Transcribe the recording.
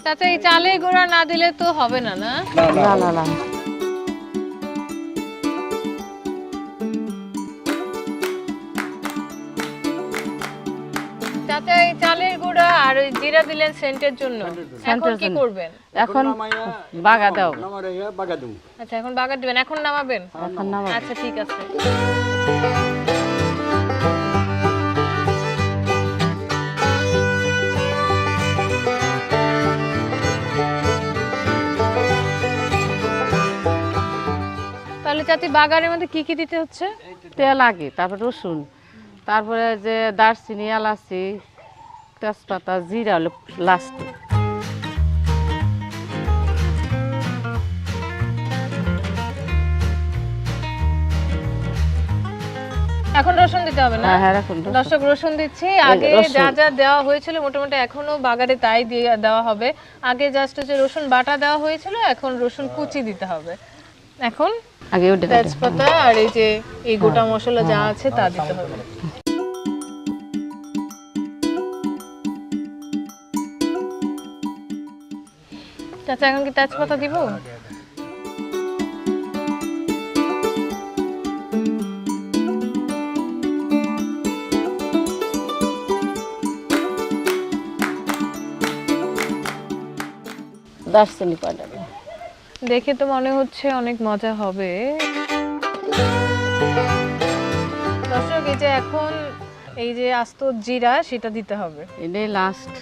চাচা এই চালের গুঁড়া না দিলে তো হবে না, না? না না না চাচা এই চালের গুঁড়া আর ওই জিরা দিলেন সেন্টের জন্য, এখন কি করবেন? এখন বাগা দাও আচ্ছা এখন বাগার দিবেন, এখন নামাবেন? এখন নামাবো। আচ্ছা ঠিক আছে। তাহলে চাচি বাগারের মধ্যে কি কি দিতে হচ্ছে? তেল আগে, তারপর রসুন, তারপরে যে দারচিনি, এলাচি, তেজপাতা, জিরা হলো লাস্টে। এখন রসুন দিতে হবে না? হ্যাঁ হ্যাঁ রাখুন রসুন। দর্শক রসুন দিচ্ছি। আগে রসুন। যা যা দেওয়া হয়েছিল মোটামুটি এখনো বাগারে তাই দিয়ে দেওয়া হবে। আগে জাস্ট যে রসুন বাটা দেওয়া হয়েছিল, এখন রসুন কুচি দিতে হবে। এখন আগে ওটা তেজপাতা আর এই যে এই গোটা মশলা যা আছে তা দিতে হবে। চাচা এখন কি তেজপাতা দিব? দারচিনি কয়টা দেব। দেখে তো মনে হচ্ছে অনেক মজা হবে। দর্শক এই যে এখন এই যে আস্ত জিরা সেটা দিতে হবে। এটাই লাস্ট।